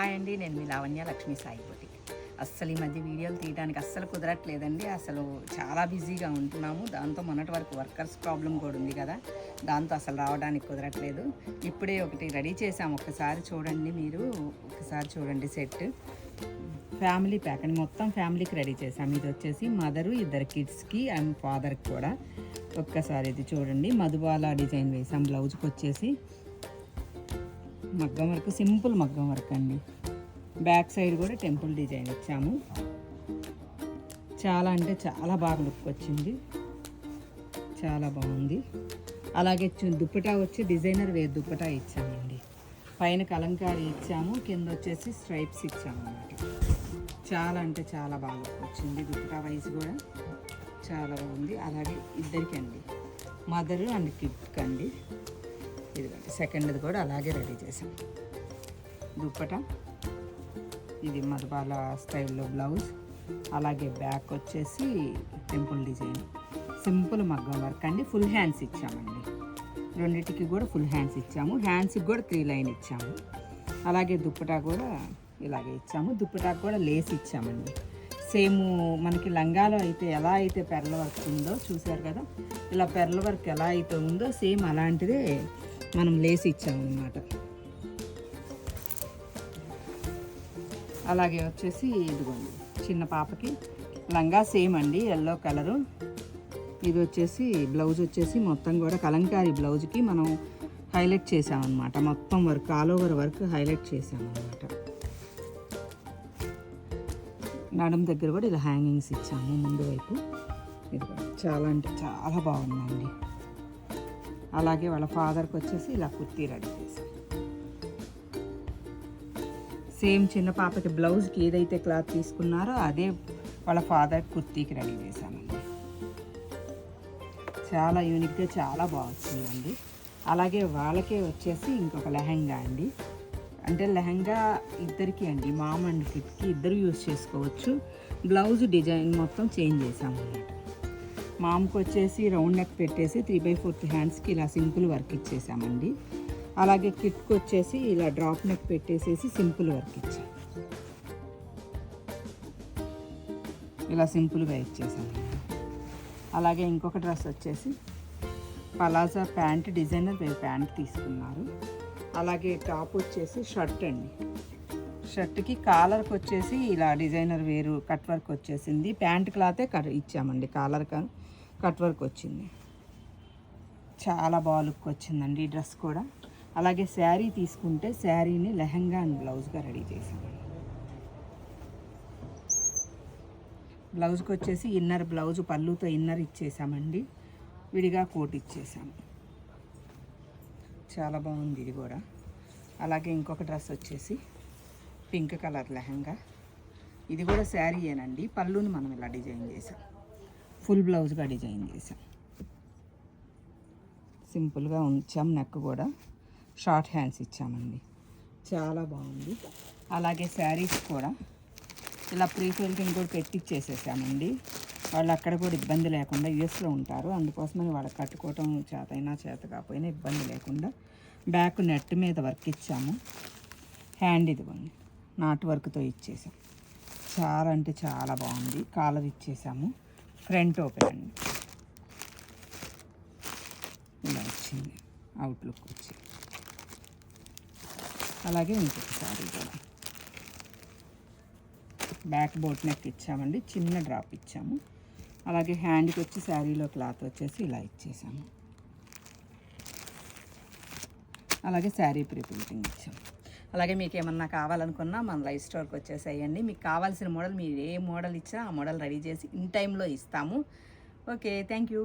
Hi అండి, నేను మీ Lavanya Lakshmi Sai boutique. అస్సలు ఈ మధ్య వీడియోలు తీయడానికి అస్సలు కుదరట్లేదండి. అసలు చాలా బిజీగా ఉంటున్నాము. దాంతో మొన్నటి వరకు వర్కర్స్ ప్రాబ్లం కూడా ఉంది కదా, దాంతో అసలు రావడానికి కుదరట్లేదు. ఇప్పుడే ఒకటి రెడీ చేసాము, ఒకసారి చూడండి. మీరు ఒకసారి చూడండి. సెట్ ఫ్యామిలీ ప్యాక్ అని మొత్తం ఫ్యామిలీకి రెడీ చేసాము. ఇది వచ్చేసి మదరు, ఇద్దరు కిడ్స్కి అండ్ ఫాదర్కి కూడా. ఒక్కసారి ఇది చూడండి. మధుబాల డిజైన్ వేసాం. బ్లౌజ్కి వచ్చేసి మగ్గం వర్క్, సింపుల్ మగ్గం వర్క్ అండి. బ్యాక్ సైడ్ కూడా టెంపుల్ డిజైన్ ఇచ్చాము. చాలా అంటే చాలా బాగా లుక్ వచ్చింది, చాలా బాగుంది. అలాగే దుప్పటా వచ్చి డిజైనర్ వేర్ దుప్పటా ఇచ్చామండి. పైన కలంకారీ ఇచ్చాము, కింద వచ్చేసి స్ట్రైప్స్ ఇచ్చాము అన్నమాట. చాలా అంటే చాలా బాగా లుక్ వచ్చింది. దుప్పటా వైజ్ కూడా చాలా బాగుంది. అలాగే ఇద్దరికి అండి, మదరు అండ్ కిడ్కి అండి. ఇదిగోండి సెకండ్ది కూడా అలాగే రెడీ చేసాం. దుప్పట ఇది మధుబాల స్టైల్లో బ్లౌజ్. అలాగే బ్యాక్ వచ్చేసి టెంపుల్ డిజైన్, సింపుల్ మగ్గం వర్క్ అండి. ఫుల్ హ్యాండ్స్ ఇచ్చామండి. రెండింటికి కూడా ఫుల్ హ్యాండ్స్ ఇచ్చాము. హ్యాండ్స్కి కూడా 3 లైన్ ఇచ్చాము. అలాగే దుప్పటా కూడా ఇలాగే ఇచ్చాము. దుప్పటాకు కూడా లేస్ ఇచ్చామండి. సేమ్ మనకి లంగాలో అయితే ఎలా అయితే పెర్ల వర్క్ ఉందో చూసారు కదా, ఇలా పెర్ల వర్క్ ఎలా అయితే ఉందో సేమ్ అలాంటిదే మనం లేస్ ఇచ్చామన్నమాట. అలాగే వచ్చేసి ఇదిగోండి చిన్న పాపకి లంగా సేమ్ అండి, ఎల్లో కలరు. ఇది వచ్చేసి బ్లౌజ్ వచ్చేసి మొత్తం కూడా కలంకారీ బ్లౌజ్కి మనం హైలైట్ చేసామన్నమాట. మొత్తం work all over work highlight చేసామన్నమాట. నడుం దగ్గర కూడా ఇలా హ్యాంగింగ్స్ ఇచ్చాము ముందు వైపు. ఇది చాలా అంటే చాలా బాగుందండి. అలాగే వాళ్ళ ఫాదర్కి వచ్చేసి ఇలా కుర్తీ రెడీ చేసాం. సేమ్ చిన్న పాపకి బ్లౌజ్కి ఏదైతే క్లాత్ తీసుకున్నారో అదే వాళ్ళ ఫాదర్ కుర్తీకి రెడీ చేశామండి. చాలా యూనిక్గా చాలా బాగుంటుందండి. అలాగే వాళ్ళకే వచ్చేసి ఇంకొక లెహంగా అండి. అంటే లెహంగా ఇద్దరికి అండి, మామ్ అండ్ కిడ్కి ఇద్దరు యూజ్ చేసుకోవచ్చు. బ్లౌజ్ డిజైన్ మొత్తం చేంజ్ చేసామన్నమాట. మామ్కి వచ్చేసి రౌండ్ నెక్ పెట్టేసి 3/4 హ్యాండ్స్కి ఇలా సింపుల్ వర్క్ ఇచ్చేసామండి. అలాగే కిట్కి వచ్చేసి ఇలా డ్రాప్ నెక్ పెట్టేసేసి సింపుల్ వర్క్ ఇచ్చాం. ఇలా సింపుల్గా ఇచ్చేసాము. అలాగే ఇంకొక డ్రెస్ వచ్చేసి palazzo pant, designer wear pant తీసుకున్నారు. అలాగే టాప్ వచ్చేసి షర్ట్ అండి. షర్ట్కి కాలర్కి వచ్చేసి ఇలా డిజైనర్ వేరు కట్ వర్క్ వచ్చేసింది. ప్యాంట్ క్లాతే ఇచ్చామండి, కాలర్ కట్ వర్క్ వచ్చింది. చాలా బాగా లుక్ వచ్చిందండి ఈ డ్రెస్ కూడా. అలాగే శారీ తీసుకుంటే శారీని లెహంగా అండ్ బ్లౌజ్గా రెడీ చేసామండి. బ్లౌజ్కి వచ్చేసి ఇన్నర్ బ్లౌజ్ పళ్ళుతో ఇన్నర్ ఇచ్చేసామండి, విడిగా కోట్ ఇచ్చేసాము. చాలా బాగుంది ఇది కూడా. అలాగే ఇంకొక డ్రెస్ వచ్చేసి పింక్ కలర్ లెహంగా. ఇది కూడా శారీయేనండి, పళ్ళుని మనం ఇలా డిజైన్ చేసాం, ఫుల్ బ్లౌజ్గా డిజైన్ చేసాం. సింపుల్గా ఉంచాం. నెక్ కూడా షార్ట్ హ్యాండ్స్ ఇచ్చామండి. చాలా బాగుంది. అలాగే శారీస్ కూడా ఇలా ప్రీ ఫిల్టింగ్ కూడా పెట్టిచ్చేసేసామండి. వాళ్ళు అక్కడ కూడా ఇబ్బంది లేకుండా, యూఎస్లో ఉంటారు, అందుకోసమని వాళ్ళకి కట్టుకోవటం చేతైనా చేత కాకపోయినా ఇబ్బంది లేకుండా బ్యాక్ నెట్ మీద వర్క్ ఇచ్చాము. హ్యాండ్ ఇదిగోండి నాట్ వర్క్తో ఇచ్చేసాం. చాలా అంటే చాలా బాగుంది. కాలర్ ఇచ్చేసాము. ఫ్రంట్ ఓపెన్ అండి, ఇలా వచ్చింది అవుట్లుక్ వచ్చి. అలాగే ఇంకొకసారి కూడా బ్యాక్ బోట్ నెక్ ఇచ్చామండి, చిన్న డ్రాప్ ఇచ్చాము. అలాగే హ్యాండ్కి వచ్చి శారీలో క్లాత్ వచ్చేసి ఇలా ఇచ్చేసాము. అలాగే శారీ ప్రిప్రింటింగ్ ఇచ్చాము. అలాగే మీకు ఏమన్నా కావాలనుకున్నా మన లైవ్ స్టోర్కి వచ్చేసేయండి. మీకు కావాల్సిన మోడల్ మీరు ఏ మోడల్ ఇచ్చినా ఆ మోడల్ రెడీ చేసి ఇన్ టైంలో ఇస్తాము. Okay, thank you.